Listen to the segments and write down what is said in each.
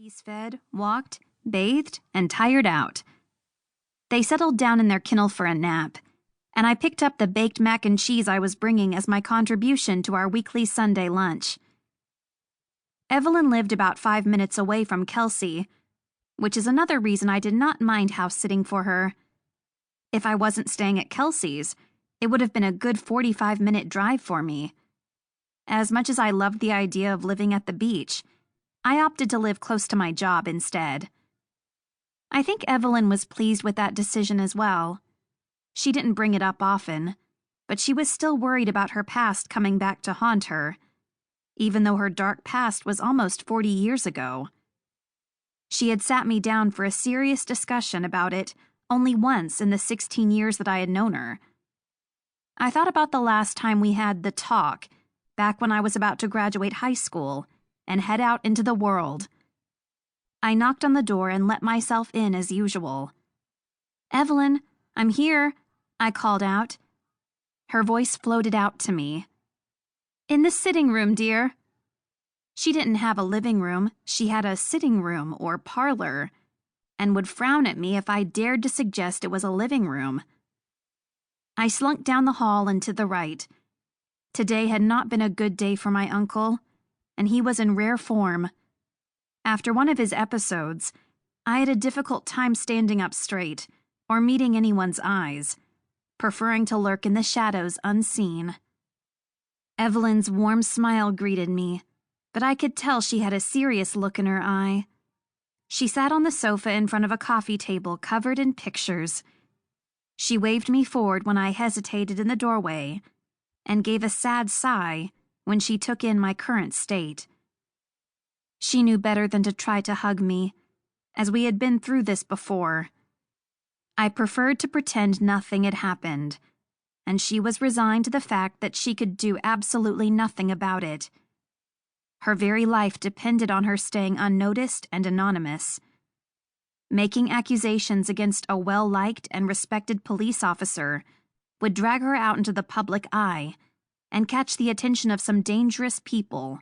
He's fed, walked, bathed, and tired out. They settled down in their kennel for a nap, and I picked up the baked mac and cheese I was bringing as my contribution to our weekly Sunday lunch. Evelyn lived about 5 minutes away from Kelsey, which is another reason I did not mind house-sitting for her. If I wasn't staying at Kelsey's, it would have been a good 45-minute drive for me. As much as I loved the idea of living at the beach, I opted to live close to my job instead. I think Evelyn was pleased with that decision as well. She didn't bring it up often, but she was still worried about her past coming back to haunt her, even though her dark past was almost 40 years ago. She had sat me down for a serious discussion about it only once in the 16 years that I had known her. I thought about the last time we had the talk, back when I was about to graduate high school and head out into the world. I knocked on the door and let myself in as usual. "Evelyn, I'm here," I called out. Her voice floated out to me. "In the sitting room, dear." She didn't have a living room, she had a sitting room or parlor, and would frown at me if I dared to suggest it was a living room. I slunk down the hall and to the right. Today had not been a good day for my uncle, and he was in rare form. After one of his episodes, I had a difficult time standing up straight or meeting anyone's eyes, preferring to lurk in the shadows unseen. Evelyn's warm smile greeted me, but I could tell she had a serious look in her eye. She sat on the sofa in front of a coffee table covered in pictures. She waved me forward when I hesitated in the doorway and gave a sad sigh when she took in my current state. She knew better than to try to hug me, as we had been through this before. I preferred to pretend nothing had happened, and she was resigned to the fact that she could do absolutely nothing about it. Her very life depended on her staying unnoticed and anonymous. Making accusations against a well-liked and respected police officer would drag her out into the public eye and catch the attention of some dangerous people.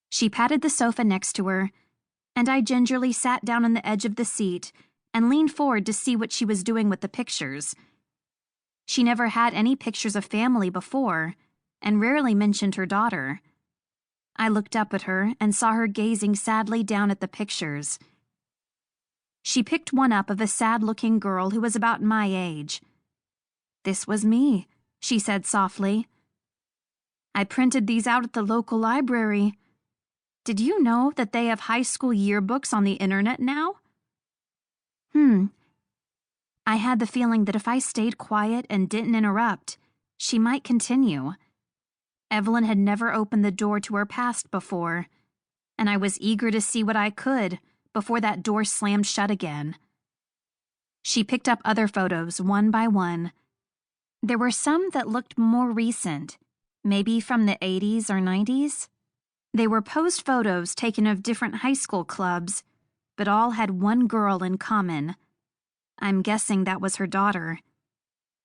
She patted the sofa next to her, and I gingerly sat down on the edge of the seat and leaned forward to see what she was doing with the pictures. She never had any pictures of family before, and rarely mentioned her daughter. I looked up at her and saw her gazing sadly down at the pictures. She picked one up of a sad-looking girl who was about my age. "This was me," she said softly. "I printed these out at the local library. Did you know that they have high school yearbooks on the internet now?" I had the feeling that if I stayed quiet and didn't interrupt, she might continue. Evelyn had never opened the door to her past before, and I was eager to see what I could before that door slammed shut again. She picked up other photos one by one. There were some that looked more recent, maybe from the 80s or 90s. They were posed photos taken of different high school clubs, but all had one girl in common. I'm guessing that was her daughter.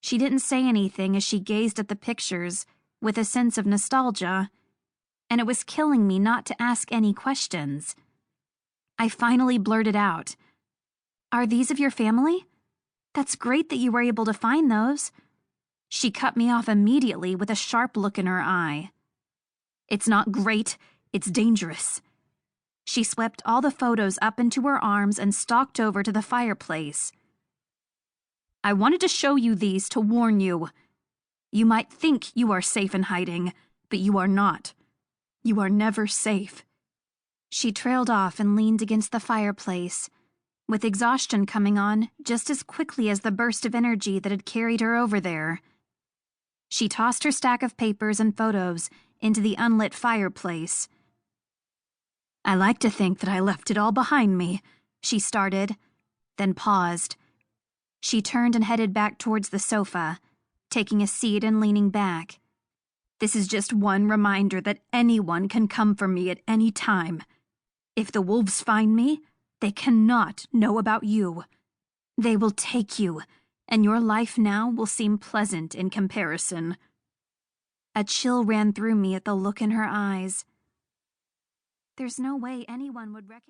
She didn't say anything as she gazed at the pictures with a sense of nostalgia, and it was killing me not to ask any questions. I finally blurted out, "Are these of your family? That's great that you were able to find those." She cut me off immediately with a sharp look in her eye. "It's not great, it's dangerous." She swept all the photos up into her arms and stalked over to the fireplace. "I wanted to show you these to warn you. You might think you are safe in hiding, but you are not. You are never safe." She trailed off and leaned against the fireplace, with exhaustion coming on just as quickly as the burst of energy that had carried her over there. She tossed her stack of papers and photos into the unlit fireplace. "I like to think that I left it all behind me," she started, then paused. She turned and headed back towards the sofa, taking a seat and leaning back. "This is just one reminder that anyone can come for me at any time. If the wolves find me, they cannot know about you. They will take you, and your life now will seem pleasant in comparison." A chill ran through me at the look in her eyes. There's no way anyone would recognize